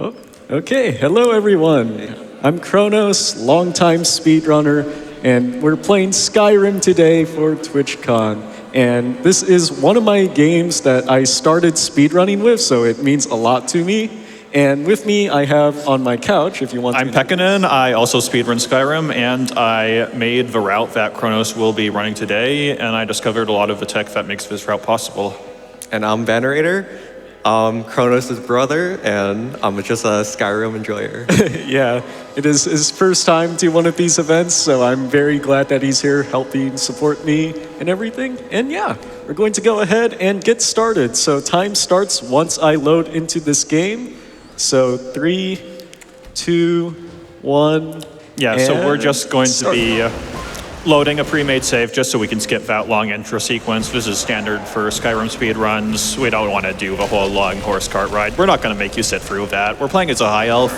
Oh, okay. Hello, everyone. I'm Chronos, longtime speedrunner, and we're playing Skyrim today for TwitchCon. And this is one of my games that I started speedrunning with, so it means a lot to me. And with me, I have on my couch, if you want to... I'm Pekkanen. I also speedrun Skyrim, and I made the route that Chronos will be running today, and I discovered a lot of the tech that makes this route possible. And I'm Venerator. I'm Chronos' brother, and I'm just a Skyrim enjoyer. Yeah, it is his first time to one of these events, so I'm very glad that he's here helping support me and everything. And yeah, we're going to go ahead and get started. So time starts once I load into this game. So 3, 2, 1. Yeah, so we're just going to be loading a pre-made save just so we can skip that long intro sequence. This is standard for Skyrim speedruns. We don't want to do the whole long horse cart ride. We're not going to make you sit through that. We're playing as a high elf.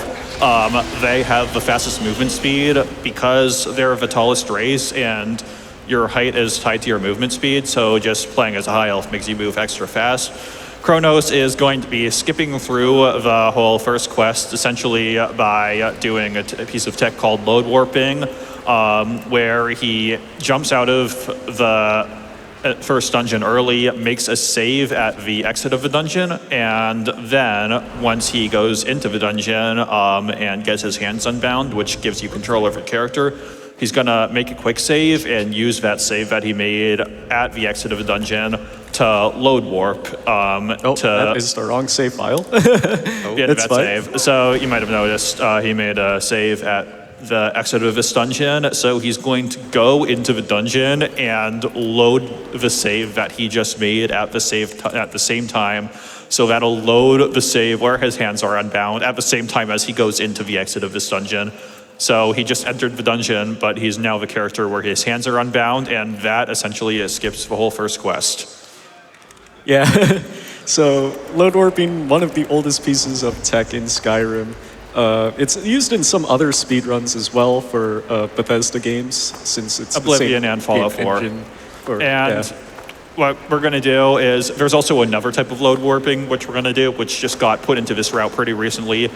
They have the fastest movement speed because they're the tallest race, and your height is tied to your movement speed, so just playing as a high elf makes you move extra fast. Chronos is going to be skipping through the whole first quest essentially by doing a piece of tech called load warping, where he jumps out of the first dungeon early, makes a save at the exit of the dungeon, and then once he goes into the dungeon and gets his hands unbound, which gives you control over the character, he's gonna make a quick save and use that save that he made at the exit of the dungeon to load warp. That is the wrong save file. That's save. So you might have noticed he made a save at the exit of this dungeon. So he's going to go into the dungeon and load the save that he just made at the same time. So that'll load the save where his hands are unbound at the same time as he goes into the exit of this dungeon. So he just entered the dungeon, but he's now the character where his hands are unbound, and that essentially skips the whole first quest. Yeah, so load warping, one of the oldest pieces of tech in Skyrim. It's used in some other speedruns as well for Bethesda games, since it's Oblivion the same and Fallout 4. What we're going to do is, there's also another type of load warping, which we're going to do, which just got put into this route pretty recently,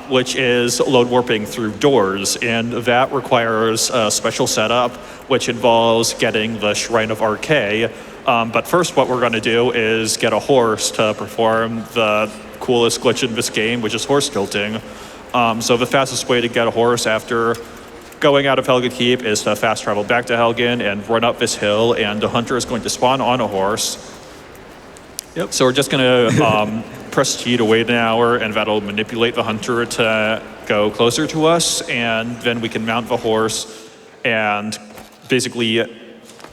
which is load warping through doors. And that requires a special setup, which involves getting the Shrine of Archay. But first, what we're going to do is get a horse to perform the coolest glitch in this game, which is horse tilting. So the fastest way to get a horse after going out of Helgen Keep is to fast travel back to Helgen and run up this hill, and the hunter is going to spawn on a horse. Yep. So we're just going to press T to wait an hour, and that'll manipulate the hunter to go closer to us, and then we can mount the horse and basically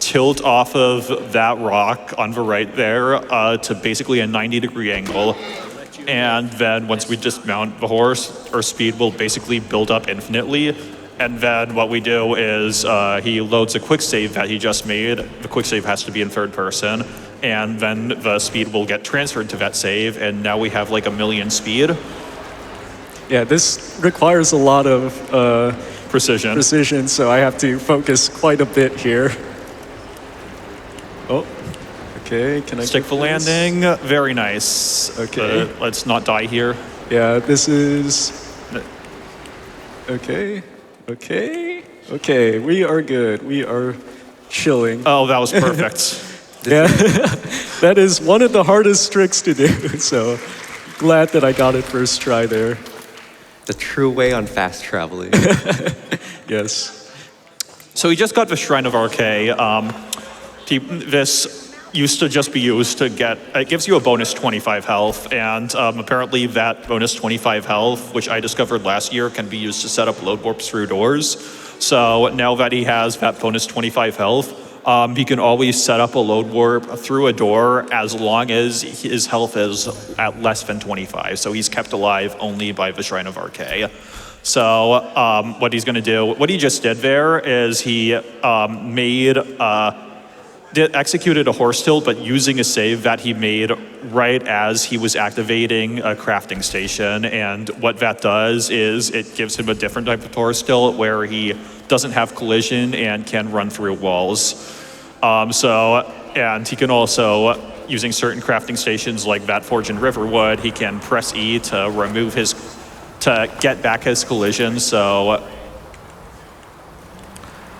tilt off of that rock on the right there to basically a 90-degree angle. And then once we just mount the horse, our speed will basically build up infinitely. And then what we do is he loads a quick save that he just made. The quick save has to be in third person. And then the speed will get transferred to that save. And now we have like 1,000,000 speed. Yeah, this requires a lot of precision, so I have to focus quite a bit here. Oh, okay, can I stick the landing? Very nice. Okay. Let's not die here. Yeah, this is... Okay. Okay, we are good. We are chilling. Oh, that was perfect. Yeah, that is one of the hardest tricks to do, so glad that I got it first try there. The true way on fast traveling. Yes. So we just got the Shrine of Archay. This used to just be used to get, it gives you a bonus 25 health, and apparently that bonus 25 health, which I discovered last year, can be used to set up load warps through doors. So now that he has that bonus 25 health, he can always set up a load warp through a door as long as his health is at less than 25. So he's kept alive only by the Shrine of Archay. So what he's going to do, what he just did there is he executed a horse tilt, but using a save that he made right as he was activating a crafting station. And what that does is it gives him a different type of horse tilt where he doesn't have collision and can run through walls. And he can also, using certain crafting stations like that forge in Riverwood, he can press E to remove his to get back his collision. So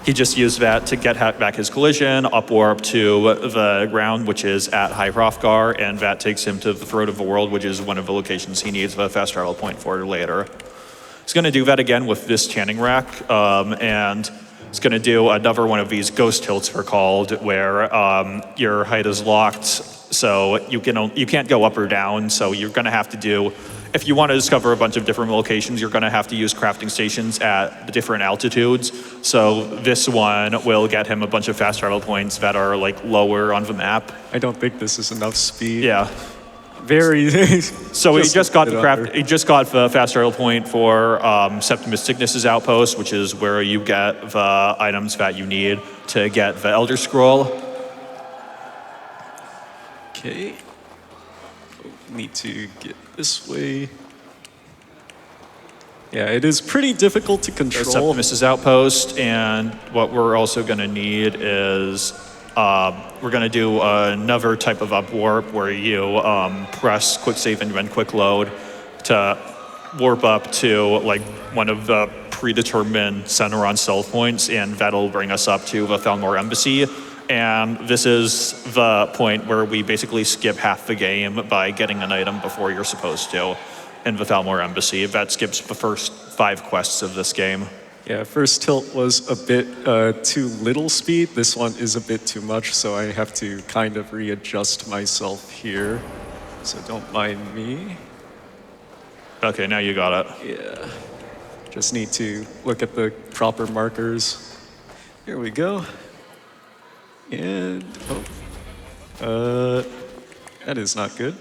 he just used that to get back his collision, up warp to the ground, which is at High Hrothgar, and that takes him to the Throat of the World, which is one of the locations he needs the fast travel point for later. He's going to do that again with this chanting rack, and he's going to do another one of these ghost tilts, they're called, where your height is locked, so you can't go up or down. So you're going to have to do, if you want to discover a bunch of different locations, you're going to have to use crafting stations at different altitudes. So this one will get him a bunch of fast travel points that are like lower on the map. I don't think this is enough speed. Yeah. Very. So he just got the fast travel point for Septimus Sickness's outpost, which is where you get the items that you need to get the Elder Scroll. Okay. Need to get this way. Yeah, it is pretty difficult to control. Septimus's outpost, and what we're also going to need is we're going to do another type of up warp where you press quick save and then quick load to warp up to like one of the predetermined Ceneron stealth points, and that'll bring us up to the Thalmor Embassy. And this is the point where we basically skip half the game by getting an item before you're supposed to in the Thalmor Embassy. That skips the first 5 quests of this game. Yeah, first tilt was a bit too little speed. This one is a bit too much, so I have to kind of readjust myself here. So don't mind me. Okay, now you got it. Yeah. Just need to look at the proper markers. Here we go. And, that is not good.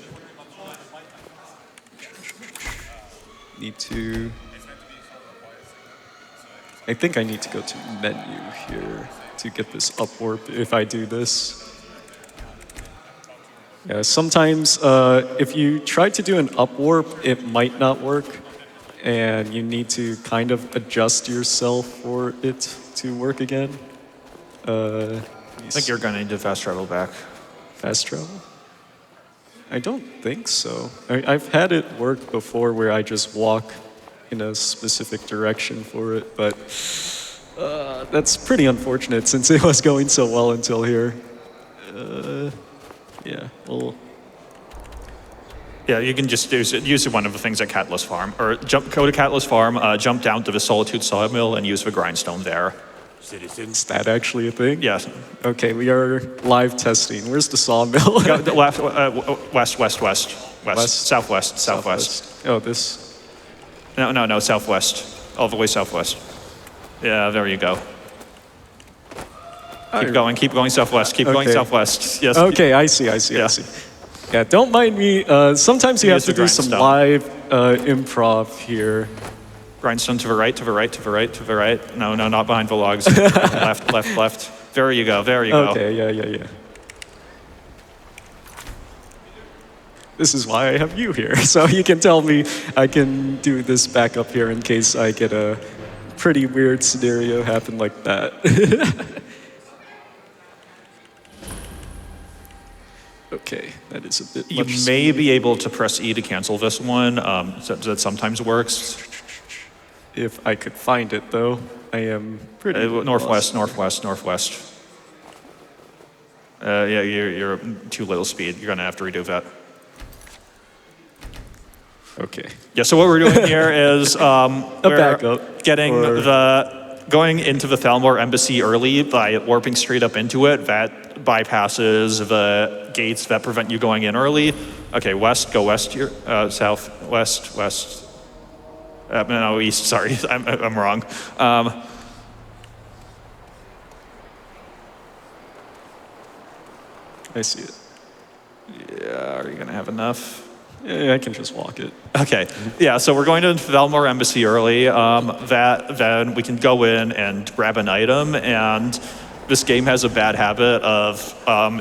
Need to, I think I need to go to menu here to get this up warp if I do this. Yeah, sometimes if you try to do an up warp, it might not work, and you need to kind of adjust yourself for it to work again. I think you're going to need to fast travel back. Fast travel? I don't think so. I've had it work before where I just walk in a specific direction for it, but that's pretty unfortunate since it was going so well until here. Yeah, well. Yeah, you can just use one of the things at Catalyst Farm, or go to Catalyst Farm, jump down to the Solitude Sawmill, and use the grindstone there. Is that actually a thing? Yeah. Okay, we are live testing. Where's the sawmill? Left, west, southwest. Oh, this? No, southwest. All the way southwest. Yeah, there you go. Keep going southwest, going southwest. Yes. Okay, I see. Yeah, don't mind me. Sometimes you have to do some live improv here. Grindstone to the right. No, not behind the logs. left. There you go. Okay, yeah. This is why I have you here, so you can tell me I can do this back up here in case I get a pretty weird scenario happen like that. Okay, that is a bit much. You may be able to press E to cancel this one. That sometimes works. If I could find it, though, I am pretty northwest. Yeah, you're too little speed. You're gonna have to redo that. Okay. Yeah. So what we're doing here is backup going into the Thalmor Embassy early by warping straight up into it. That bypasses the gates that prevent you going in early. Okay, west. Go west here. South. West. No, east, sorry, I'm wrong. I see it. Yeah, are you gonna have enough? Yeah, I can just walk it. Okay, yeah, so we're going to the Thalmor Embassy early. Then we can go in and grab an item, and this game has a bad habit of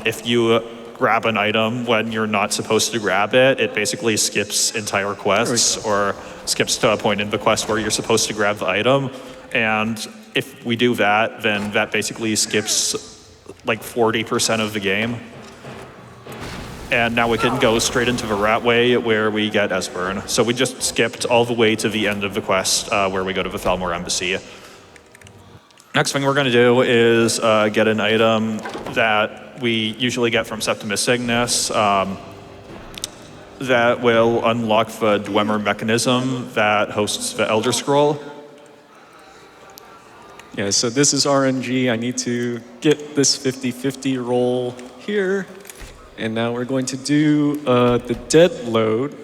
if you grab an item when you're not supposed to grab it, it basically skips entire quests or skips to a point in the quest where you're supposed to grab the item. And if we do that, then that basically skips like 40% of the game. And now we can go straight into the Ratway where we get Esbern. So we just skipped all the way to the end of the quest where we go to the Thalmor Embassy. Next thing we're going to do is get an item that we usually get from Septimus Cygnus that will unlock the Dwemer mechanism that hosts the Elder Scroll. Yeah, so this is RNG. I need to get this 50-50 roll here. And now we're going to do the dead load.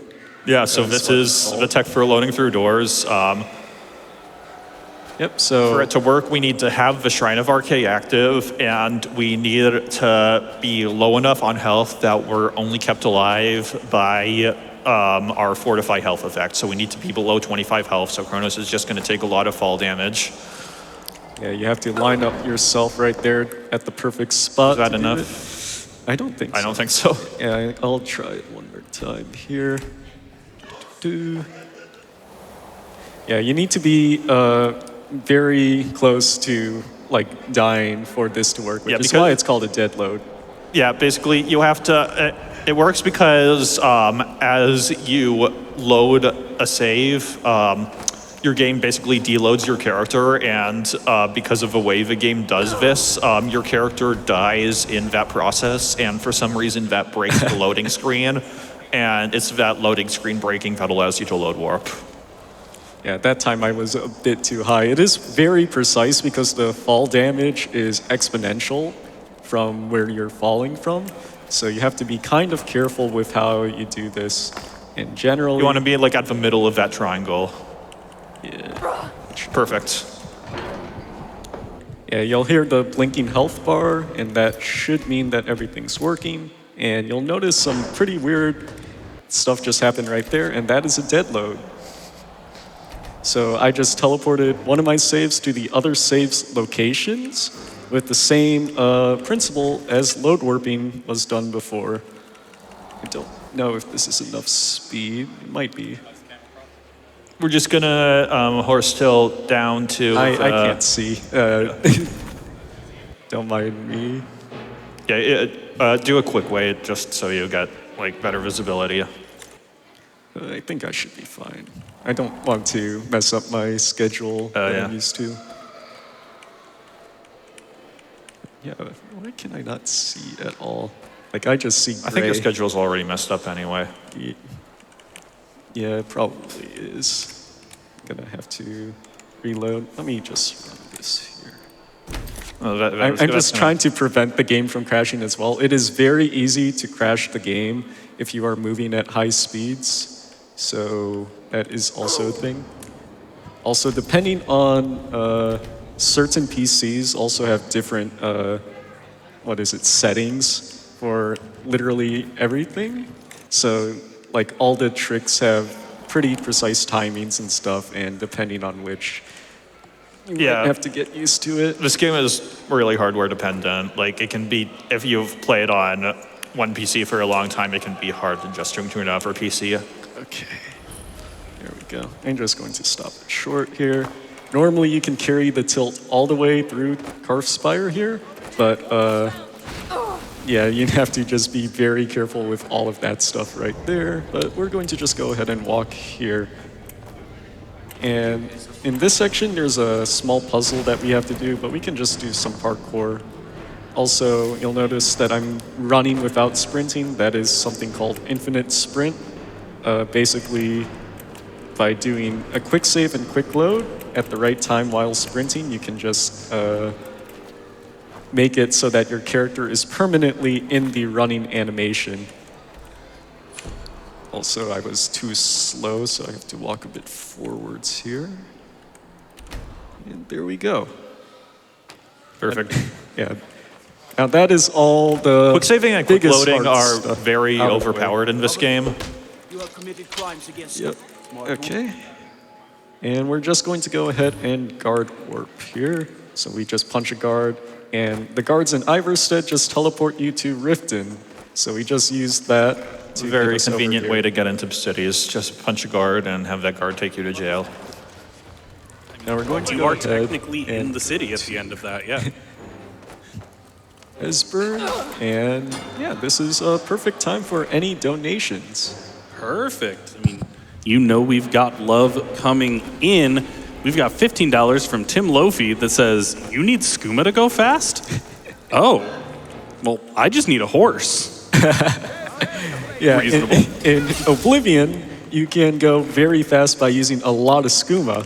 Yeah, so this is the tech for loading through doors. Yep, so... For it to work, we need to have the Shrine of Arche active, and we need to be low enough on health that we're only kept alive by our Fortify health effect. So we need to be below 25 health, so Chronos is just going to take a lot of fall damage. Yeah, you have to line up yourself right there at the perfect spot. Is that enough? I don't think so. I don't think so. Yeah, I'll try it one more time here. Yeah, you need to be very close to like dying for this to work, which is why it's called a dead load. Yeah, basically you have to, it works because as you load a save, your game basically deloads your character, and because of the way the game does this, your character dies in that process, and for some reason that breaks the loading screen, and it's that loading screen breaking that allows you to load warp. Yeah, at that time I was a bit too high. It is very precise because the fall damage is exponential from where you're falling from, so you have to be kind of careful with how you do this. And generally, you want to be like at the middle of that triangle. Yeah. Perfect. Yeah, you'll hear the blinking health bar, and that should mean that everything's working. And you'll notice some pretty weird stuff just happened right there, and that is a dead load. So I just teleported one of my saves to the other saves locations with the same principle as load warping was done before. I don't know if this is enough speed. It might be. We're just gonna horse tilt down to. I can't see. Don't mind me. Yeah, do a quick wait just so you get like better visibility. I think I should be fine. I don't want to mess up my schedule that I'm used to. Yeah, why can I not see at all? Like I just see gray. I think your schedule's already messed up anyway. Yeah, it probably is. I'm gonna have to reload. Let me just run this here. I'm just trying to prevent the game from crashing as well. It is very easy to crash the game if you are moving at high speeds. So that is also a thing. Also, depending on certain PCs also have different, settings for literally everything. So like all the tricks have pretty precise timings and stuff, and depending on which, you might have to get used to it. This game is really hardware dependent. Like it can be, if you've played on one PC for a long time, it can be hard to just tune to another PC. Okay, there we go. I'm just going to stop it short here. Normally you can carry the tilt all the way through Karf Spire here, but yeah, you have to just be very careful with all of that stuff right there. But we're going to just go ahead and walk here. And in this section, there's a small puzzle that we have to do, but we can just do some parkour. Also, you'll notice that I'm running without sprinting. That is something called infinite sprint. Basically, by doing a quick save and quick load at the right time while sprinting, you can just make it so that your character is permanently in the running animation. Also, I was too slow, so I have to walk a bit forwards here. And there we go. Perfect. Yeah. Now that is all the quick saving and quick loading are stuff very overpowered in this game. You have committed crimes against Yep. Okay. And we're just going to go ahead and guard warp here. So we just punch a guard, and the guards in Iverstead just teleport you to Riften. So we just use that. It's a very convenient way to get into cities. Just punch a guard and have that guard take you to jail. Now we're going to You go are ahead technically in the city at the end of that, yeah. Esbern. And yeah, this is a perfect time for any donations. Perfect. I mean, you know we've got love coming in. We've got $15 from Tim Lofi that says, "You need skooma to go fast?" Oh, well, I just need a horse. Yeah, Reasonable. in Oblivion, you can go very fast by using a lot of skooma.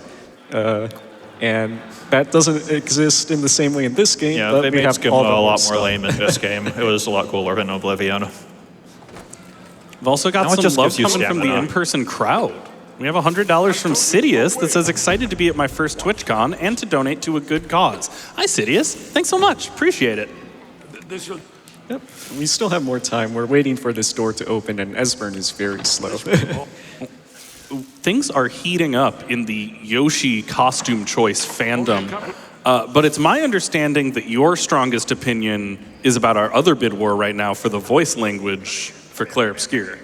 And that doesn't exist in the same way in this game, Yeah, but they we made have Skooma all the a lot stuff. more lame in this game. It was a lot cooler than Oblivion. We've also got Now it some just love gives you coming from the stamina. in-person crowd. We have $100 from Sidious that says, "Excited to be at my first TwitchCon and to donate to a good cause." Hi, Sidious. Thanks so much. Appreciate it. Yep. We still have more time. We're waiting for this door to open, and Esbern is very slow. Things are heating up in the Yoshi costume choice fandom. But it's my understanding that your strongest opinion is about our other bid war right now for the voice language for Claire Obscure.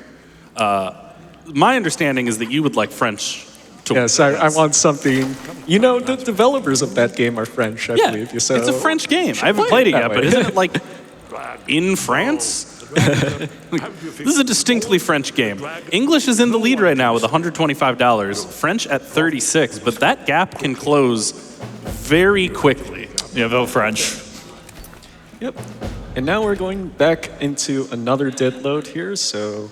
My understanding is that you would like French to Yes, I want something. You know, the developers of that game are French, I believe. So it's a French game. I haven't played it that yet, but way. isn't it like in France? This is a distinctly French game. English is in the lead right now with $125, French at $36, but that gap can close very quickly. Yeah, vote French. Yep. And now we're going back into another dead load here, so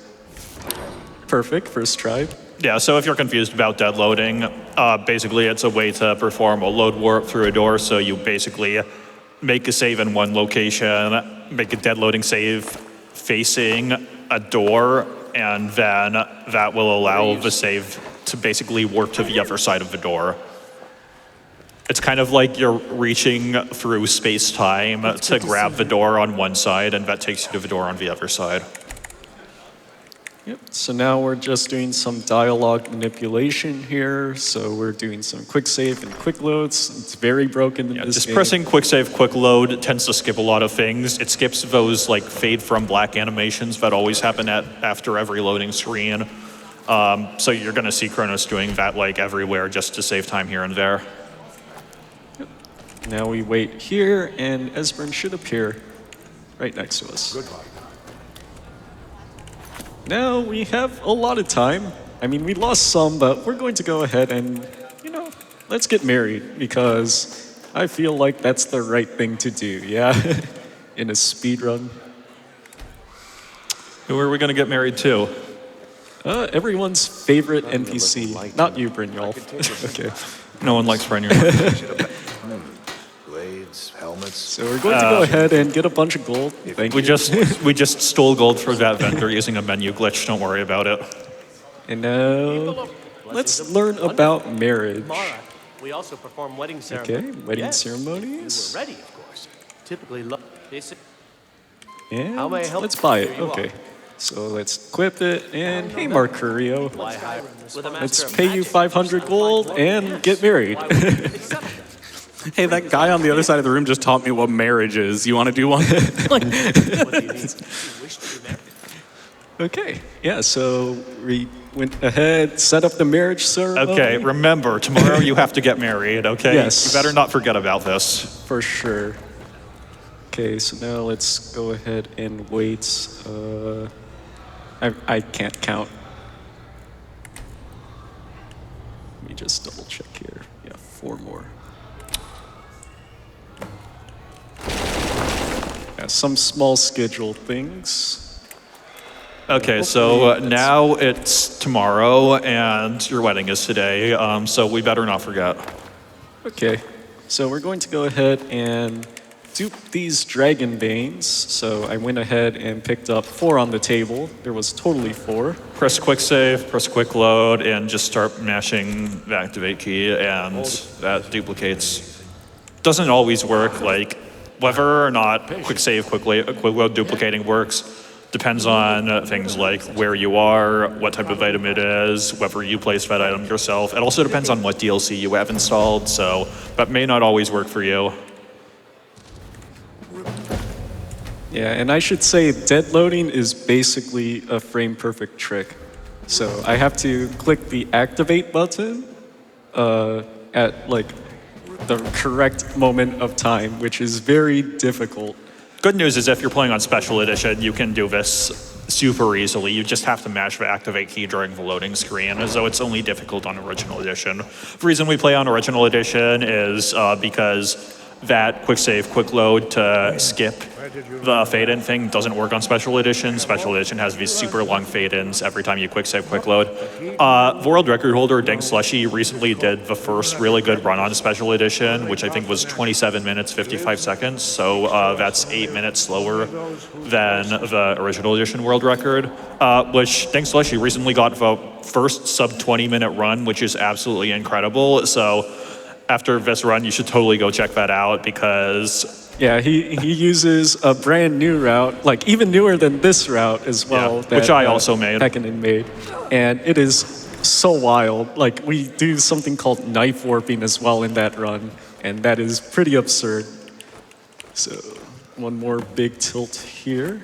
perfect, first try. Yeah, so if you're confused about dead loading, basically it's a way to perform a load warp through a door. So you basically make a save in one location, make a dead loading save facing a door, and then that will allow the save to basically warp to the other side of the door. It's kind of like you're reaching through space-time to grab the door on one side, and that takes you to the door on the other side. Yep. So now we're just doing some dialogue manipulation here. So we're doing some quick save and quick loads. It's very broken in this Just game. pressing quick save, quick load tends to skip a lot of things. It skips those like fade from black animations that always happen after every loading screen. So you're going to see Chronos doing that like everywhere just to save time here and there. Now we wait here, and Esbern should appear right next to us. Good luck. Now we have a lot of time. I mean, we lost some, but we're going to go ahead and, let's get married, because I feel like that's the right thing to do, yeah? In a speed run. Who are we going to get married to? Everyone's favorite NPC. Not you, Brynjolf. Okay. No one likes Brenner. Blades, helmets. So we're going to go ahead and get a bunch of gold. Thank We you. just stole gold for that vendor using a menu glitch. Don't worry about it. And now, let's learn about marriage. Mara, we also perform wedding ceremonies. Okay, wedding Yes, ceremonies. We're ready, of course. Typically, And How may I help? let's buy it. Here you are. Okay. So let's equip it. And hey, Mercurio, with a master let's of pay you magic, 500 gold and get married. Hey, that guy on the other side of the room just taught me what marriage is. You want to do one? what do you need? You wish to be married? Okay. Yeah. So we went ahead, set up the marriage ceremony. Okay, remember, tomorrow you have to get married, okay? Yes. You better not forget about this. For sure. Okay, so now let's go ahead and wait. I can't count. Let me just double check here. Yeah, 4 more. Yeah, some small schedule things. Okay, so now it's tomorrow and your wedding is today, so we better not forget. Okay, so we're going to go ahead and dupe these dragon veins. So I went ahead and picked up 4 on the table. There was totally 4. Press quick save, press quick load, and just start mashing the activate key, and that duplicates. Doesn't always work, like whether or not quick save, quick load duplicating works depends on things like where you are, what type of item it is, whether you place that item yourself. It also depends on what DLC you have installed, so that may not always work for you. Yeah, and I should say dead loading is basically a frame perfect trick. So I have to click the activate button at like the correct moment of time, which is very difficult. Good news is if you're playing on Special Edition, you can do this super easily. You just have to mash the activate key during the loading screen, as though it's only difficult on Original Edition. The reason we play on Original Edition is because that quick save, quick load to skip the fade-in thing doesn't work on Special Edition. Special Edition has these super long fade-ins every time you quick save, quick load. The world record holder, Dink Slushy, recently did the first really good run on Special Edition, which I think was 27 minutes, 55 seconds. So that's 8 minutes slower than the Original Edition world record, which Dink Slushy recently got the first sub 20-minute run, which is absolutely incredible. So after this run, you should totally go check that out because... Yeah, he uses a brand new route, like even newer than this route as well. Yeah, which I also made. Hekinen made. And it is so wild. Like, we do something called knife warping as well in that run, and that is pretty absurd. So, one more big tilt here.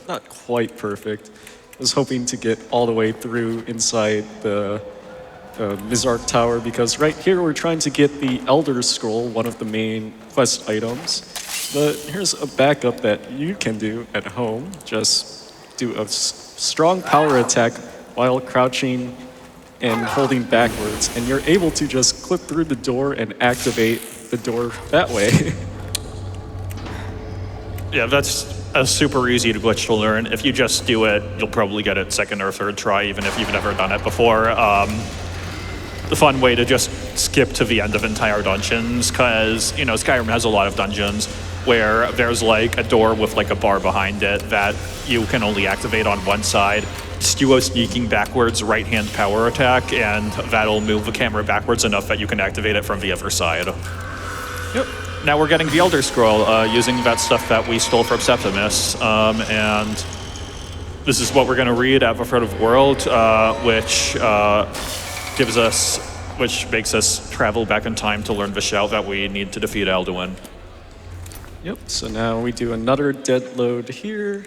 Not quite perfect. I was hoping to get all the way through inside the Mizark Tower, because right here we're trying to get the Elder Scroll, one of the main quest items. But here's a backup that you can do at home. Just do a strong power attack while crouching and holding backwards, and you're able to just clip through the door and activate the door that way. Yeah, that's a super easy glitch to learn. If you just do it, you'll probably get it second or third try, even if you've never done it before. The fun way to just skip to the end of entire dungeons, because, you know, Skyrim has a lot of dungeons where there's like a door with like a bar behind it that you can only activate on one side. Just do a sneaking backwards right-hand power attack, and that'll move the camera backwards enough that you can activate it from the other side. Yep. Now we're getting the Elder Scroll using that stuff that we stole from Septimus, and this is what we're going to read at the front of the world, which makes us travel back in time to learn the shout that we need to defeat Alduin. Yep, so now we do another dead load here.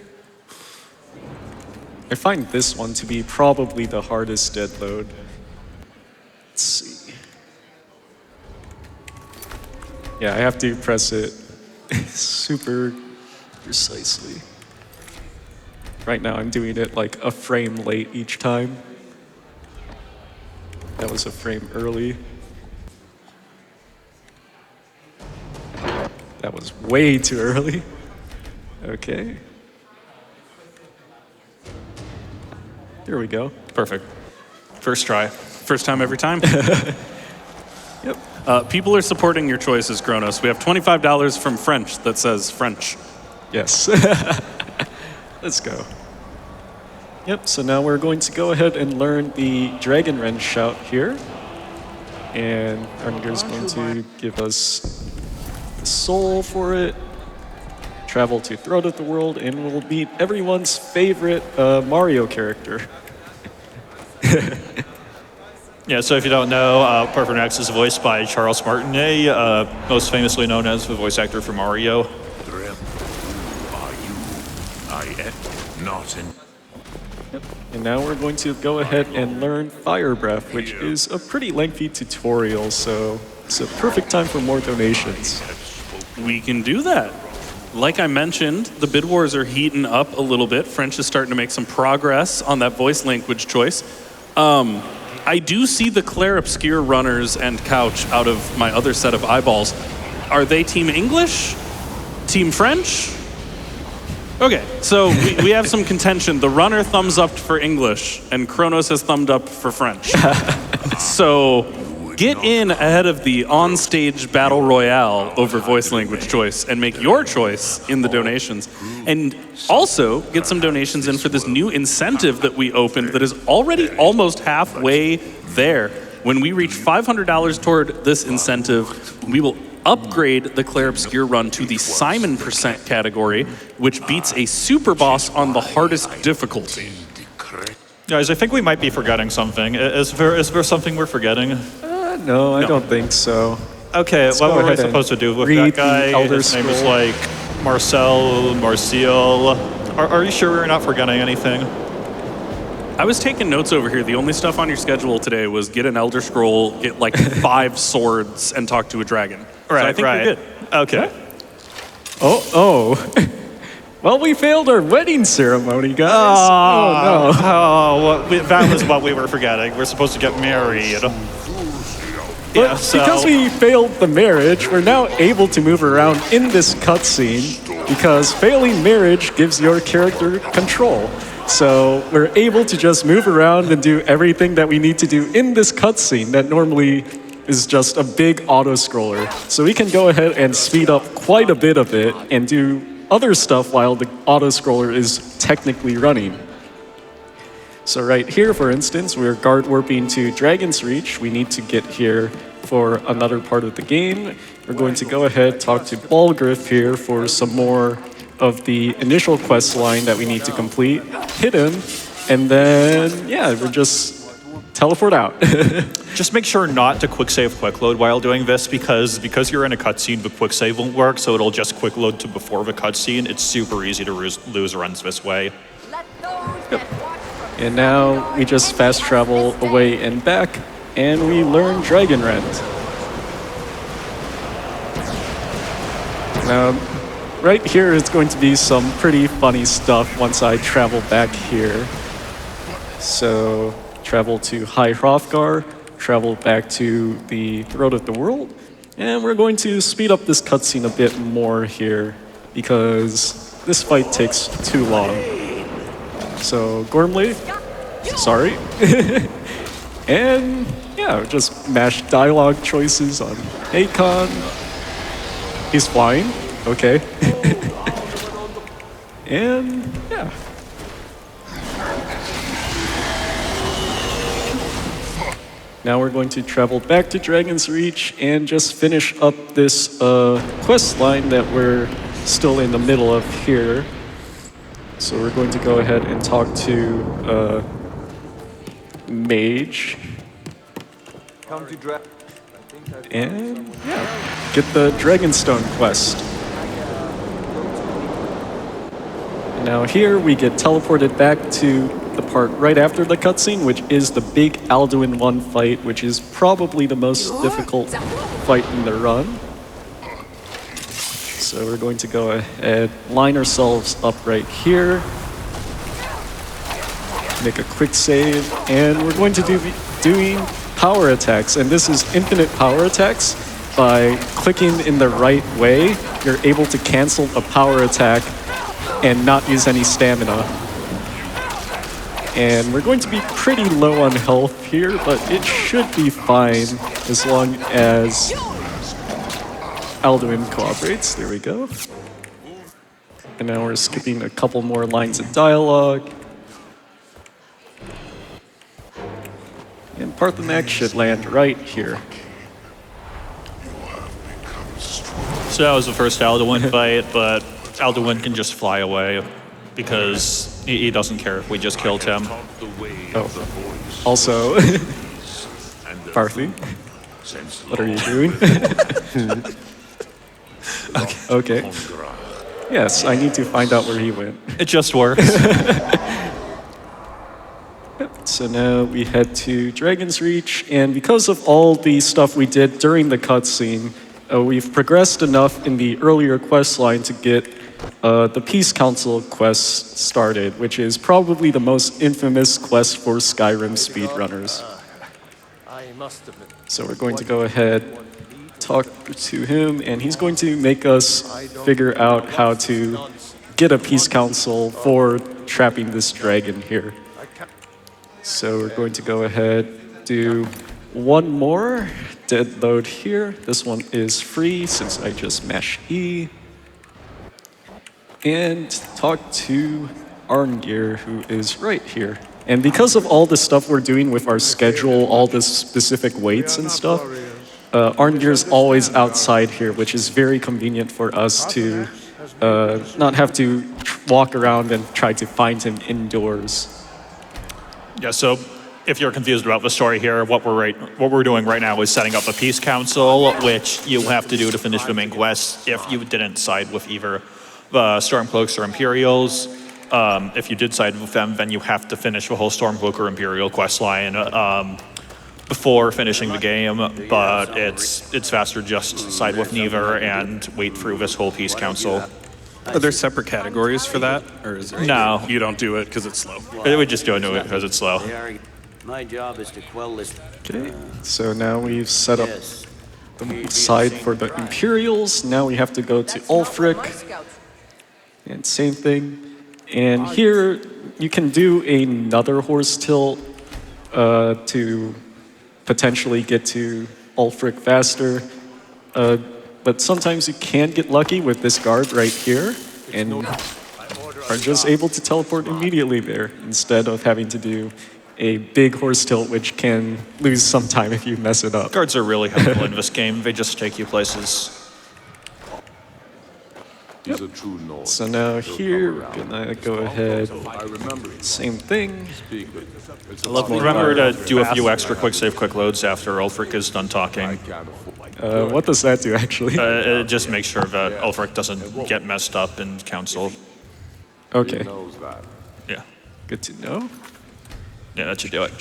I find this one to be probably the hardest dead load. Let's see. Yeah, I have to press it super precisely. Right now I'm doing it like a frame late each time. That was a frame early. That was way too early. Okay. Here we go. Perfect. First try. First time every time. Yep. People are supporting your choices, Chronos. We have $25 from French that says French. Yes. Let's go. Yep, so now we're going to go ahead and learn the Dragon Wren shout here. And Arnger's going to give us the soul for it. Travel to Throat of the World, and we'll meet everyone's favorite Mario character. Yeah, so if you don't know, Perfect X is voiced by Charles Martinet, most famously known as the voice actor for Mario. Who are you? I am not in... Yep. And now we're going to go ahead and learn Fire Breath, which is a pretty lengthy tutorial, so it's a perfect time for more donations. We can do that. Like I mentioned, the bid wars are heating up a little bit. French is starting to make some progress on that voice language choice. I do see the Claire Obscure runners and Couch out of my other set of eyeballs. Are they Team English? Team French? Okay, so we have some contention. The runner thumbs up for English, and Chronos has thumbed up for French. So get in ahead of the on-stage battle royale over voice language choice and make your choice in the donations. And also get some donations in for this new incentive that we opened that is already almost halfway there. When we reach $500 toward this incentive, we will upgrade the Claire Obscure run to the Simon % category, which beats a super boss on the hardest difficulty. Guys, I think we might be forgetting something. Is there something we're forgetting? No, I don't think so. Okay, Let's what go were we ahead supposed to do with read that guy? the Elder His name is Scroll. like Marcel. Are you sure we're not forgetting anything? I was taking notes over here. The only stuff on your schedule today was get an Elder Scroll, get like 5 swords, and talk to a dragon. Right, so I think right. we're good. Okay. Oh. Well, we failed our wedding ceremony, guys. Oh, no. That was what we were forgetting. We're supposed to get married. But because we failed the marriage, we're now able to move around in this cutscene because failing marriage gives your character control. So we're able to just move around and do everything that we need to do in this cutscene that normally is just a big auto-scroller. So we can go ahead and speed up quite a bit of it and do other stuff while the auto-scroller is technically running. So right here, for instance, we're guard warping to Dragon's Reach. We need to get here for another part of the game. We're going to go ahead, talk to Balgriff here for some more of the initial quest line that we need to complete, hit him, and then, yeah, we're just teleport out. Just make sure not to quick save quick load while doing this because you're in a cutscene, the quick save won't work, so it'll just quick load to before the cutscene. It's super easy to lose runs this way. Yep. And now we just fast travel away and back, and we learn Dragon Rend. Now, right here is going to be some pretty funny stuff once I travel back here. So, travel to High Hrothgar, travel back to the Throat of the World, and we're going to speed up this cutscene a bit more here because this fight takes too long. So, Gormley, sorry. And, yeah, just mash dialogue choices on Hakon. He's flying, okay. And, yeah. Now we're going to travel back to Dragon's Reach and just finish up this quest line that we're still in the middle of here. So we're going to go ahead and talk to Mage. And yeah, get the Dragonstone quest. And now here we get teleported back to the part right after the cutscene, which is the big Alduin 1 fight, which is probably the most difficult fight in the run. So we're going to go ahead, line ourselves up right here, make a quick save, and we're going to be doing power attacks. And this is infinite power attacks. By clicking in the right way, you're able to cancel a power attack and not use any stamina. And we're going to be pretty low on health here, but it should be fine as long as Alduin cooperates. There we go. And now we're skipping a couple more lines of dialogue. And Parthenax should land right here. So that was the first Alduin fight, but Alduin can just fly away because he doesn't care if we just killed him. Oh. Also, Parthy, what are you doing? Okay. Yes, I need to find out where he went. It just works. So now we head to Dragon's Reach, and because of all the stuff we did during the cutscene, we've progressed enough in the earlier quest line to get the Peace Council quest started, which is probably the most infamous quest for Skyrim speedrunners. So we're going to go ahead, talk to him, and he's going to make us figure out how to get a Peace Council for trapping this dragon here. So we're going to go ahead, do one more dead load here. This one is free since I just mash E. And talk to Arngir, who is right here. And because of all the stuff we're doing with our schedule, all the specific weights and stuff, Arngir's always outside here, which is very convenient for us to not have to walk around and try to find him indoors. Yeah, so if you're confused about the story here, what we're doing right now is setting up a peace council, which you have to do to finish the main quest if you didn't side with either the Stormcloaks or Imperials. If you did side with them, then you have to finish the whole Stormcloak or Imperial quest line. before finishing the game, but it's faster just side with neither and wait through this whole peace council. Are there separate categories for that? Or is there No. You don't do it because it's slow. We just don't do it because it's slow. My job is to quell this. Okay, so now we've set up Yes. the side for the Imperials. Now we have to go to Ulfric, and same thing. And here you can do another horse tilt to potentially get to Ulfric faster. But sometimes you can get lucky with this guard right here and are just able to teleport immediately there instead of having to do a big horse tilt, which can lose some time if you mess it up. Guards are really helpful in this game. They just take you places. He's a true Norse. So now here, we're gonna go ahead, I remember him. same thing. Speak with him. It's a Remember to do a few extra quick save, quick loads after Ulfric is done talking. can't afford. What does that do actually? It just makes sure that Ulfric doesn't get messed up in council. Okay, Knows that. Yeah. good to know. Yeah, that should do it.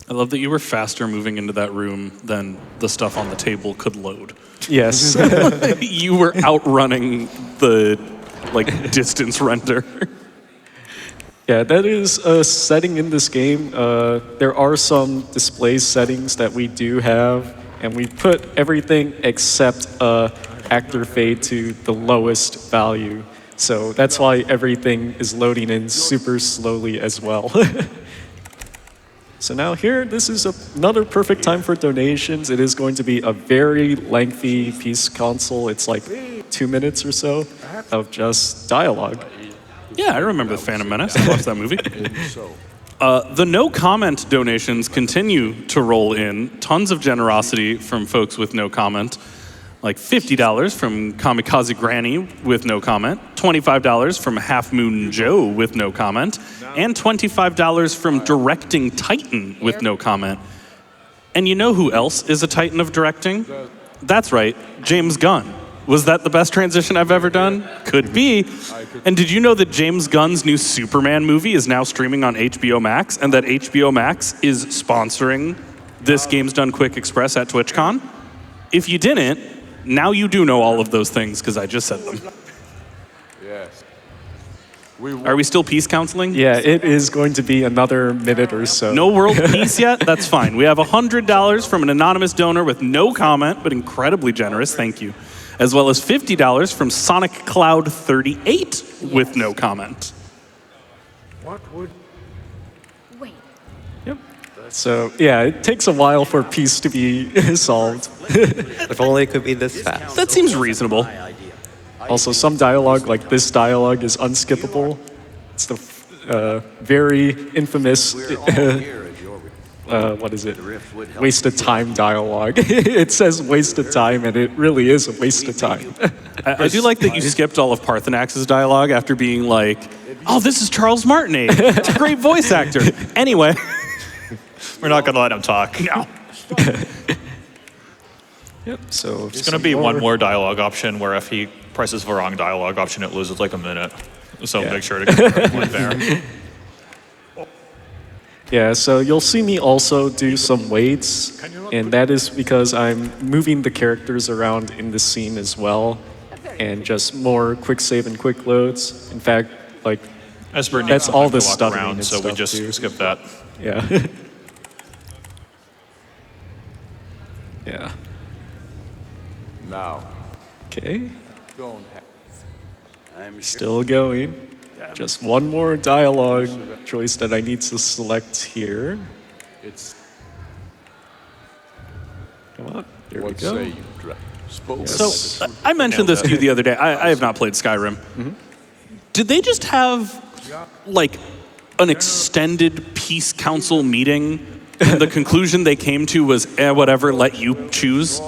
I love that you were faster moving into that room than the stuff on the table could load. Yes. You were outrunning the distance render. Yeah, that is a setting in this game. There are some display settings that we do have, and we put everything except actor fade to the lowest value. So that's why everything is loading in super slowly as well. So now here, this is another perfect time for donations. It is going to be a very lengthy peace console. It's like 2 minutes or so of just dialogue. Yeah, I remember The Phantom Menace. I watched that movie. The no comment donations continue to roll in. Tons of generosity from folks with no comment. Like $50 from Kamikaze Granny with no comment, $25 from Half Moon Joe with no comment, and $25 from Directing Titan with no comment. And you know who else is a titan of directing? That's right, James Gunn. Was that the best transition I've ever done? Could be. And did you know that James Gunn's new Superman movie is now streaming on HBO Max, and that HBO Max is sponsoring this Games Done Quick Express at TwitchCon? If you didn't, now you do know all of those things because I just said them. Yes. Are we still peace counseling? Yeah, it is going to be another minute or so. No world peace yet? That's fine. We have $100 from an anonymous donor with no comment, but incredibly generous. Thank you. As well as $50 from Sonic Cloud 38 with no comment. What would Wait. Yep. So yeah, it takes a while for peace to be solved. If only it could be this fast. That seems reasonable. Also, some dialogue, like this dialogue, is unskippable. It's the very infamous, what is it? Waste of time dialogue. It says waste of time, and it really is a waste of time. I do like that you skipped all of Parthenax's dialogue after being like, oh, this is Charles Martinet. It's a great voice actor. Anyway. We're not going to let him talk. No. Yep, so It's going to be one more dialogue option where if he presses the wrong dialogue option, it loses like a minute. So Yeah. make sure to get one there. Yeah, so you'll see me also do some waits, and that is because I'm moving the characters around in the scene as well, and just more quick save and quick loads. In fact, like, Esper needs That's some all time to the walk stuttering around, and so we stuff, just too. skip that. yeah. Yeah. now? Okay, Don't have. I'm still going. Just one more dialogue choice that I need to select here. It's Come on, here we what go. say you, Drake? Spoke. So I mentioned this to you the other day. I have not played Skyrim. Did they just have like an extended peace council meeting? And the conclusion they came to was, whatever, let you choose.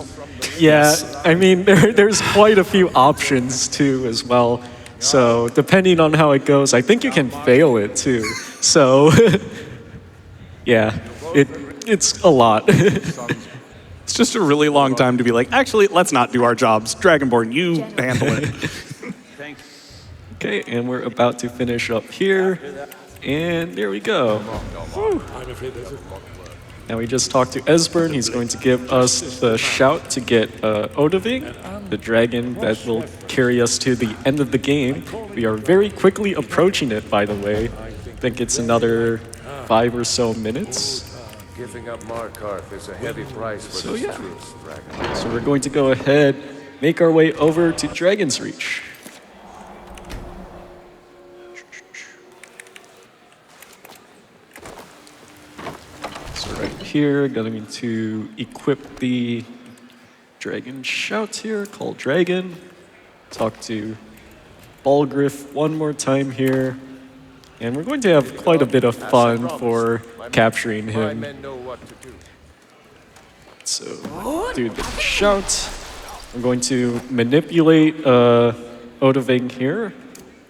Yeah, I mean, there's quite a few options too as well. So depending on how it goes, I think you can fail it too. So yeah, it's a lot. It's just a really long time to be like, actually, let's not do our jobs. Dragonborn, you handle it. Okay, and we're about to finish up here. And there we go. Now we just talked to Esbern. He's going to give us the shout to get Odoving, the dragon that will carry us to the end of the game. We are very quickly approaching it, by the way. I think it's another 5 or so minutes. Giving up Markarth is a heavy price for this truth, dragon. So we're going to go ahead, make our way over to Dragon's Reach. So right here, going to equip the dragon shout here, call dragon. Talk to Balgriff one more time here. And we're going to have quite a bit of fun for capturing My him. men know what to do. So, do the shout. I'm going to manipulate Odoving here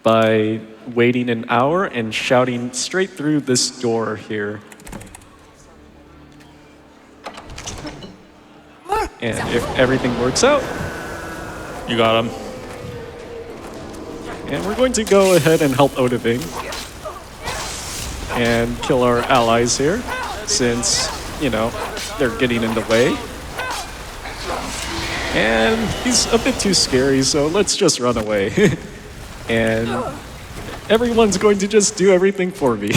by waiting an hour and shouting straight through this door here. And if everything works out, You got him. and we're going to go ahead and help Odoving and kill our allies here, since, you know, they're getting in the way. And he's a bit too scary, so let's just run away. And everyone's going to just do everything for me.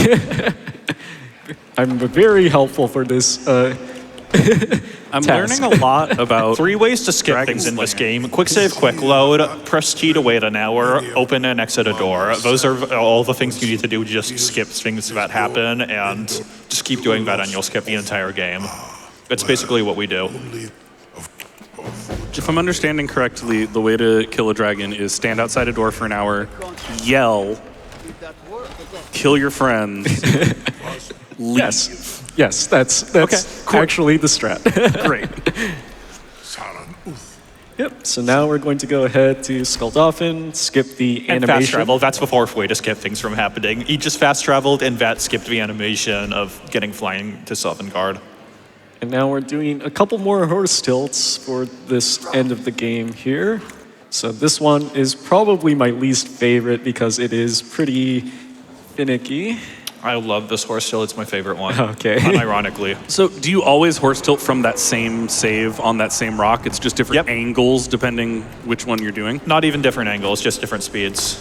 I'm very helpful for this I'm task. learning a lot about 3 ways to skip Dragon things in this Slayer. game. Quick save, quick load, press T to wait an hour, open and exit a door. Those are all the things you need to do to just skip things that happen, and just keep doing that and you'll skip the entire game. That's basically what we do. If I'm understanding correctly, the way to kill a dragon is stand outside a door for an hour, yell, kill your friends, leave. Yes, that's Okay, cool. actually the strat. Great. Yep, so now we're going to go ahead to Skuldolphin, skip the And animation. fast travel, that's the fourth way to skip things from happening. He just fast traveled and that skipped the animation of getting flying to Sovngarde. And now we're doing a couple more horse tilts for this end of the game here. So this one is probably my least favorite because it is pretty finicky. I love this horse still, it's my favorite one. Okay. Unironically. So do you always horse tilt from that same save on that same rock? It's just different Yep. angles depending which one you're doing? Not even different angles, just different speeds.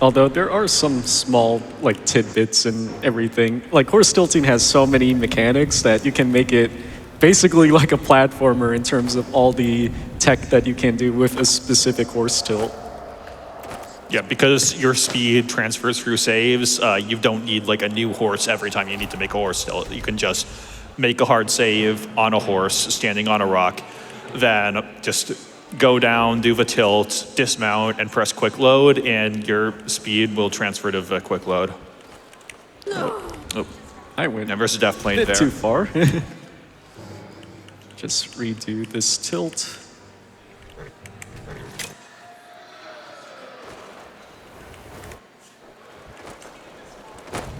Although there are some small like tidbits and everything. Like horse tilting has so many mechanics that you can make it basically like a platformer in terms of all the tech that you can do with a specific horse tilt. Yeah, because your speed transfers through saves, you don't need like a new horse every time you need to make a horse tilt. You can just make a hard save on a horse, standing on a rock, then just go down, do the tilt, dismount, and press quick load, and your speed will transfer to the quick load. Oh, I went and there's a death plane bit there. too far. Just redo this tilt.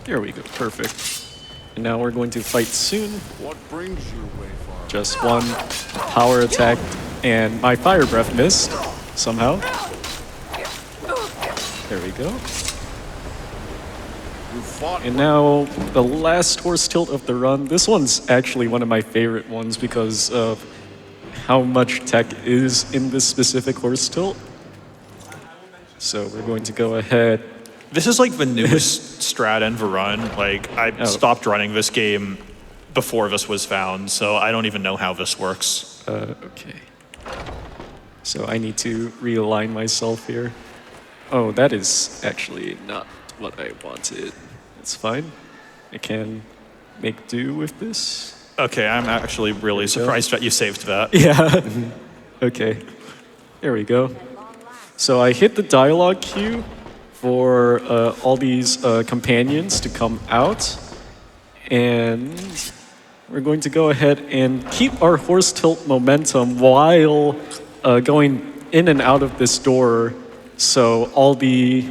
There we go, perfect. And now we're going to fight soon. What brings you, Wayfarer? Just one power attack, and my fire breath missed somehow. There we go. You fought And now the last horse tilt of the run. This one's actually one of my favorite ones because of how much tech is in this specific horse tilt. So we're going to go ahead. This is like the newest strat in the run. Like, I stopped running this game before this was found, so I don't even know how this works. Okay. So I need to realign myself here. Oh, that is actually not what I wanted. It's fine. I can make do with this. Okay, I'm actually really surprised that you saved that. Yeah. Okay. There we go. So I hit the dialogue queue for all these companions to come out. And we're going to go ahead and keep our horse tilt momentum while going in and out of this door. So all the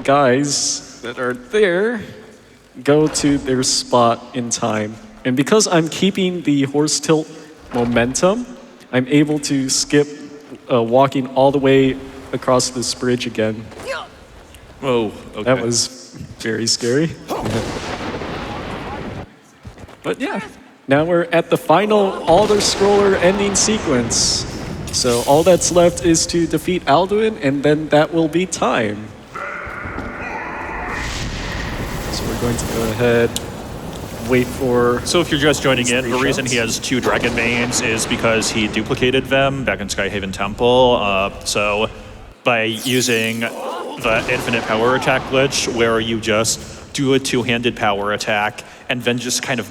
guys that are there go to their spot in time. And because I'm keeping the horse tilt momentum, I'm able to skip walking all the way across this bridge again. Whoa, okay. That was very scary. But yeah, now we're at the final auto-scroller ending sequence. So all that's left is to defeat Alduin, and then that will be time. So we're going to go ahead, wait for... So if you're just joining in, the reason he has 2 Dragon Mains is because he duplicated them back in Skyhaven Temple. So by using the infinite power attack glitch, where you just do a 2-handed power attack and then just kind of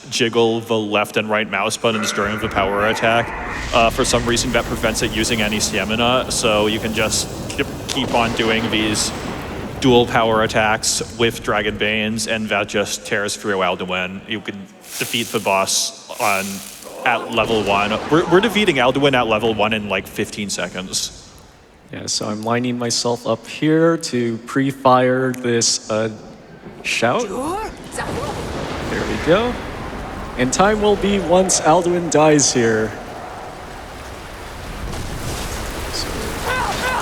jiggle the left and right mouse buttons during the power attack. For some reason, that prevents it using any stamina, so you can just keep on doing these dual power attacks with Dragon Banes, and that just tears through Alduin. You can defeat the boss at level 1. We're defeating Alduin at level 1 in like 15 seconds. Yeah, so I'm lining myself up here to pre-fire this shout. There we go. And time will be once Alduin dies here. So,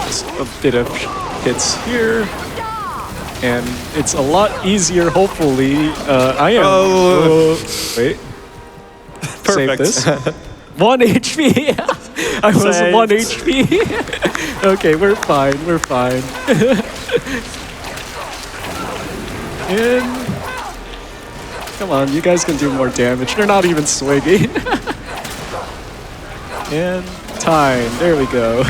just a bit of hits here. And it's a lot easier, hopefully. I am... wait. Perfect. Save this. 1 HP! I was Saved. 1 HP. Okay, we're fine, we're fine. And... come on, you guys can do more damage. They're not even swinging. And time. There we go.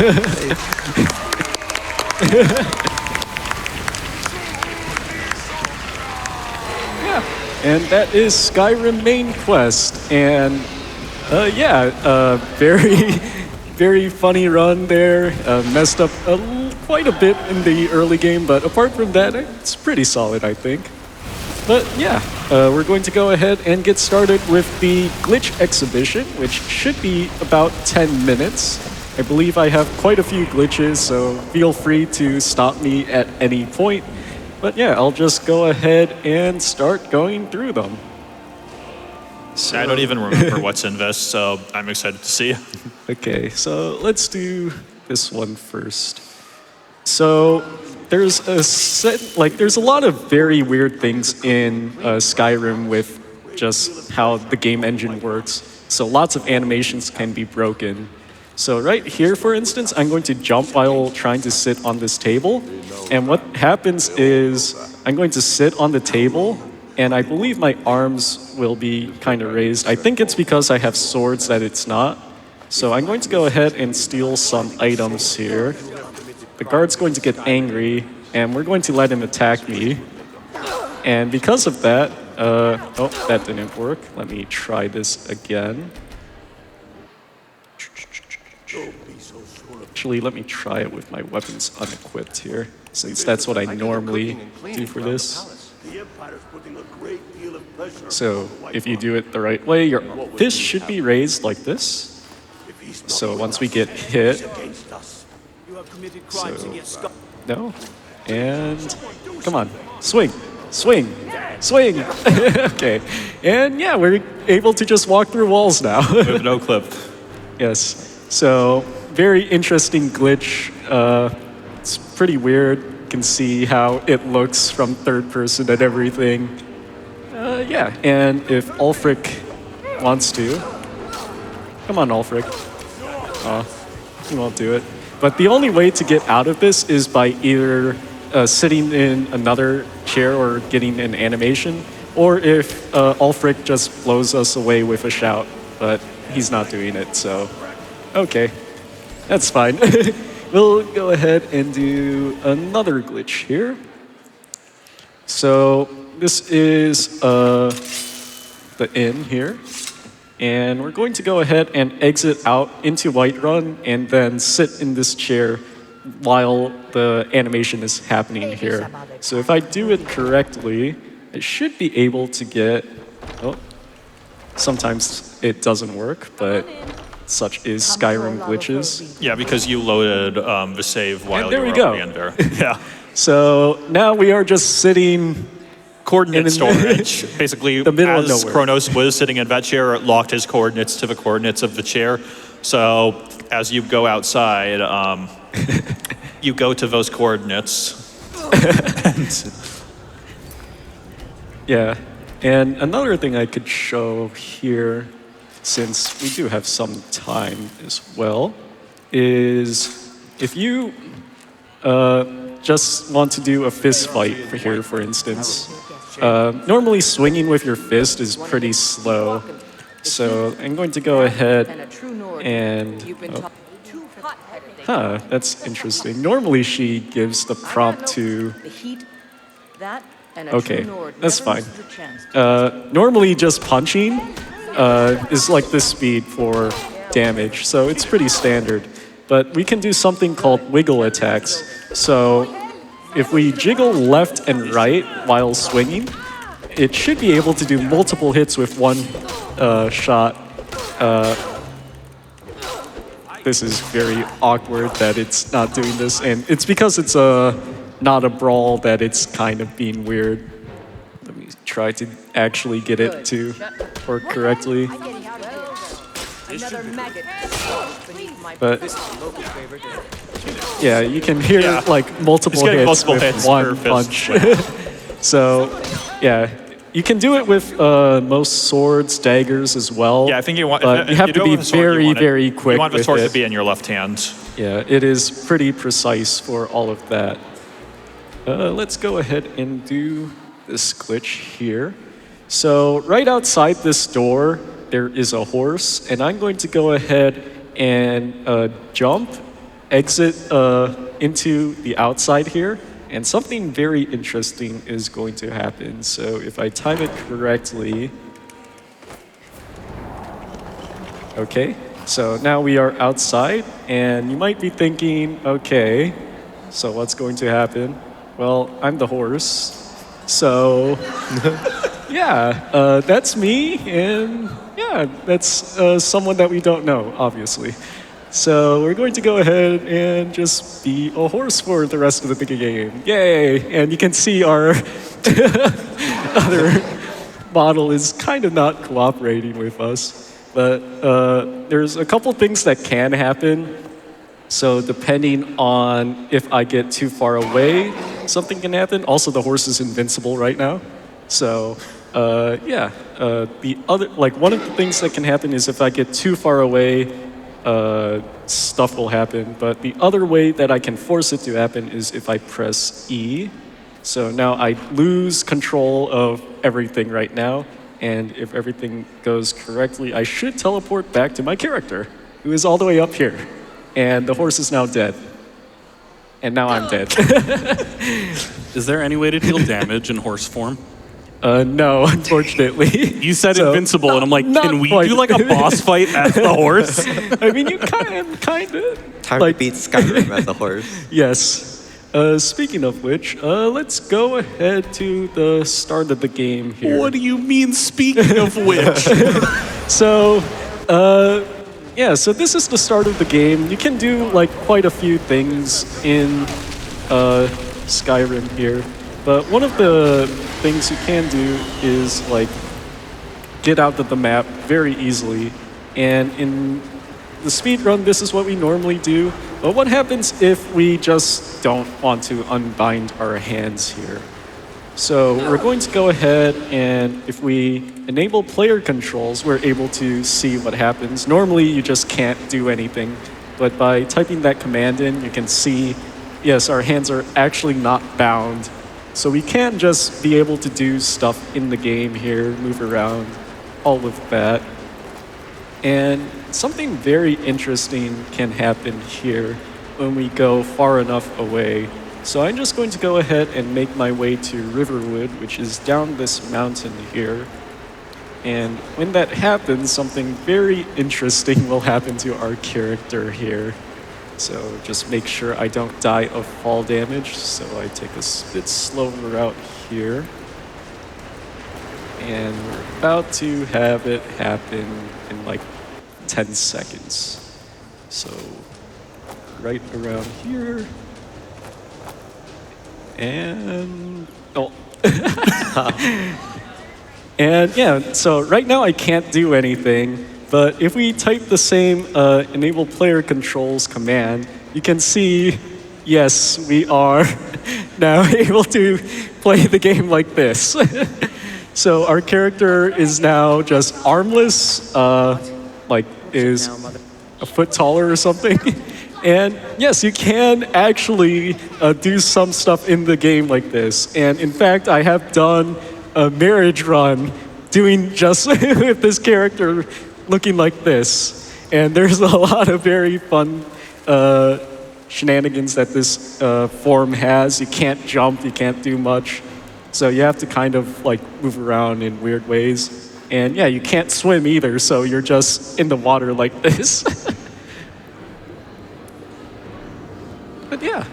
Yeah, and that is Skyrim main quest. And very, very funny run there. Messed up quite a bit in the early game, but apart from that, it's pretty solid, I think. But yeah, we're going to go ahead and get started with the glitch exhibition, which should be about 10 minutes. I believe I have quite a few glitches, so feel free to stop me at any point. But yeah, I'll just go ahead and start going through them. So, I don't even remember what's in this, so I'm excited to see. Okay, so let's do this one first. So there's there's a lot of very weird things in Skyrim with just how the game engine works. So lots of animations can be broken. So right here, for instance, I'm going to jump while trying to sit on this table. And what happens is I'm going to sit on the table, and I believe my arms will be kind of raised. I think it's because I have swords that it's not. So I'm going to go ahead and steal some items here. The guard's going to get angry, and we're going to let him attack me. And because of that, oh, that didn't work. Let me try this again. Actually, let me try it with my weapons unequipped here, since that's what I normally do for this. So if you do it the right way, your fist should be raised like this. So once we get hit, so, no, and come on, swing, swing, swing. Okay, and yeah, we're able to just walk through walls now. With no clip. Yes, so very interesting glitch. It's pretty weird. You can see how it looks from third person and everything. Yeah, and if Ulfric wants to, come on, Ulfric. He won't do it. But the only way to get out of this is by either sitting in another chair or getting an animation, or if Ulfric just blows us away with a shout, but he's not doing it, so okay, that's fine. We'll go ahead and do another glitch here. So this is the inn here. And we're going to go ahead and exit out into Whiterun and then sit in this chair while the animation is happening here. So if I do it correctly, I should be able to get... Oh, sometimes it doesn't work, but such is Skyrim glitches. Yeah, because you loaded the save while there you we were go. already in there. Yeah. So now we are just sitting... Coordinate storage. Basically, the middle of as nowhere. Chronos was sitting in that chair, it locked his coordinates to the coordinates of the chair. So as you go outside, you go to those coordinates. Yeah, And another thing I could show here, since we do have some time as well, is if you just want to do a fist fight here, for instance, normally swinging with your fist is pretty slow. So I'm going to go ahead and... that's interesting. Normally she gives the prompt to... Okay, that's fine. Normally just punching is like the speed for damage, so it's pretty standard. But we can do something called wiggle attacks. So if we jiggle left and right while swinging, it should be able to do multiple hits with one shot. This is very awkward that it's not doing this, and it's because it's not a brawl that it's kind of being weird. Let me try to actually get it to work correctly. But yeah, you can hear like multiple hits with one punch. So yeah, you can do it with most swords, daggers as well. Yeah, I think you want. But you have to be very, very quick. You want the with sword it. to be in your left hand. Yeah, it is pretty precise for all of that. Let's go ahead and do this glitch here. So right outside this door, there is a horse, and I'm going to go ahead and jump, exit into the outside here, and something very interesting is going to happen. So if I time it correctly... Okay, so now we are outside, and you might be thinking, okay, so what's going to happen? Well, I'm the horse, so yeah, that's me, and yeah, that's someone that we don't know, obviously. So we're going to go ahead and just be a horse for the rest of the game. Yay! And you can see our other model is kind of not cooperating with us. But there's a couple things that can happen. So depending on if I get too far away, something can happen. Also, the horse is invincible right now. So yeah, the other, like one of the things that can happen is if I get too far away, stuff will happen. But the other way that I can force it to happen is if I press E. So now I lose control of everything right now. And if everything goes correctly, I should teleport back to my character, who is all the way up here. And the horse is now dead. And now I'm dead. Is there any way to deal damage in horse form? No, unfortunately. You said So, invincible, and I'm like, not can we quite. do like a boss fight as the horse? I mean, you kind of. Time to beat Skyrim as a horse. Yes. Speaking of which, let's go ahead to the start of the game here. What do you mean, speaking of which? So, yeah, so this is the start of the game. You can do like quite a few things in Skyrim here, but one of the things you can do is like get out of the map very easily. And in the speed run, this is what we normally do. But what happens if we just don't want to unbind our hands here? So we're going to go ahead and if we enable player controls, we're able to see what happens. Normally you just can't do anything, but by typing that command in, you can see, yes, our hands are actually not bound. So we can just be able to do stuff in the game here, move around, all of that. And something very interesting can happen here when we go far enough away. So I'm just going to go ahead and make my way to Riverwood, which is down this mountain here. And when that happens, something very interesting will happen to our character here. So just make sure I don't die of fall damage. So I take a bit slower route here. And we're about to have it happen in like 10 seconds. So right around here. And oh. And yeah, so right now I can't do anything, but if we type the same enable player controls command, you can see, yes, we are now able to play the game like this. So our character is now just armless, like is a foot taller or something. And yes, you can actually do some stuff in the game like this. And in fact, I have done a marriage run doing just with this character looking like this. And there's a lot of very fun shenanigans that this form has. You can't jump, you can't do much. So you have to kind of like move around in weird ways. And yeah, you can't swim either, so you're just in the water like this. But yeah,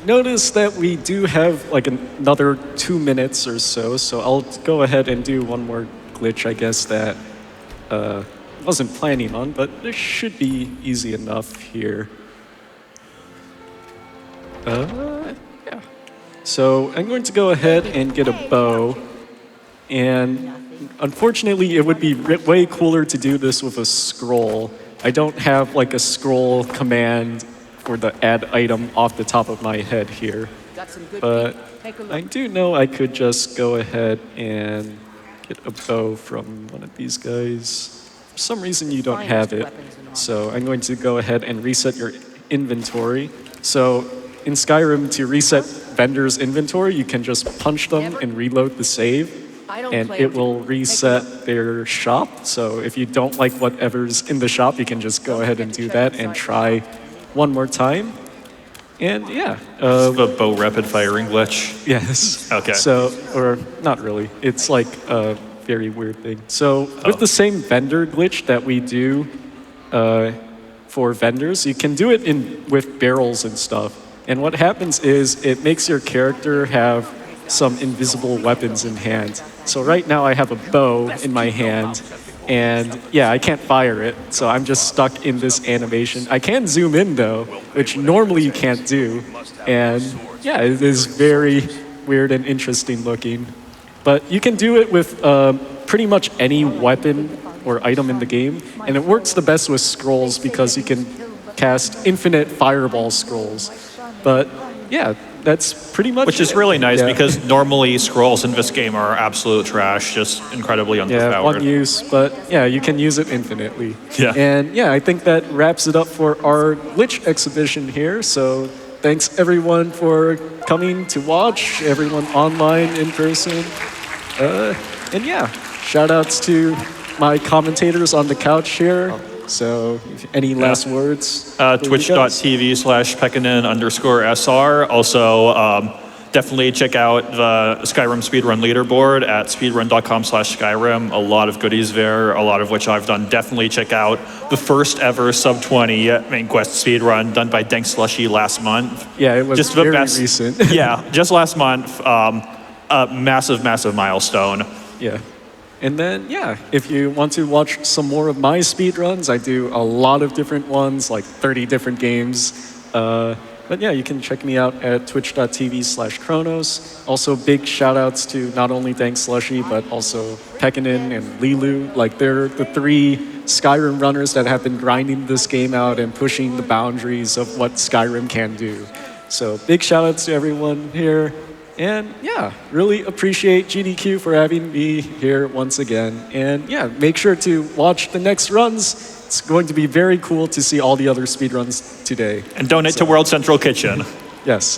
notice that we do have like another 2 minutes or so, so I'll go ahead and do one more glitch, I guess, that wasn't planning on, but this should be easy enough here. Yeah. So I'm going to go ahead and get a bow, and unfortunately it would be way cooler to do this with a scroll. I don't have like a scroll command for the add item off the top of my head here. But I do know I could just go ahead and get a bow from one of these guys. For some reason you don't have it, so I'm going to go ahead and reset your inventory. So in Skyrim, to reset vendors' inventory, you can just punch them and reload the save, and it will reset their shop. So if you don't like whatever's in the shop, you can just go ahead and do that and try one more time. And yeah. The bow rapid firing glitch. Yes. Okay. So, or not really. It's like a very weird thing. So with the same vendor glitch that we do for vendors, you can do it with barrels and stuff. And what happens is it makes your character have some invisible weapons in hand. So right now I have a bow in my hand, and yeah, I can't fire it, so I'm just stuck in this animation. I can zoom in though, which normally you can't do, and yeah, it is very weird and interesting looking. But you can do it with pretty much any weapon or item in the game, and it works the best with scrolls because you can cast infinite fireball scrolls. But yeah, that's pretty much Which is really nice because normally scrolls in this game are absolute trash, just incredibly underpowered. Yeah, one use, but yeah, you can use it infinitely. Yeah. And yeah, I think that wraps it up for our glitch exhibition here. So thanks everyone for coming to watch, everyone online, in person. And yeah, shout outs to my commentators on the couch here. So, any last words? Twitch.tv/Pekkanen_SR. Also, definitely check out the Skyrim speedrun leaderboard at speedrun.com/Skyrim. A lot of goodies there, a lot of which I've done. Definitely check out the first ever sub 20 main quest speedrun done by Dank Slushy last month. Yeah, it was just very the best, recent. Yeah, just last month. A massive, massive milestone. Yeah. And then, yeah, if you want to watch some more of my speedruns, I do a lot of different ones, like 30 different games. But yeah, you can check me out at twitch.tv/Chronos. Also, big shout outs to not only Dank Slushy, but also Pekkanen and Lilu. Like, they're the 3 Skyrim runners that have been grinding this game out and pushing the boundaries of what Skyrim can do. So, big shout outs to everyone here. And yeah, really appreciate GDQ for having me here once again. And yeah, make sure to watch the next runs. It's going to be very cool to see all the other speedruns today. And donate to World Central Kitchen. Yes.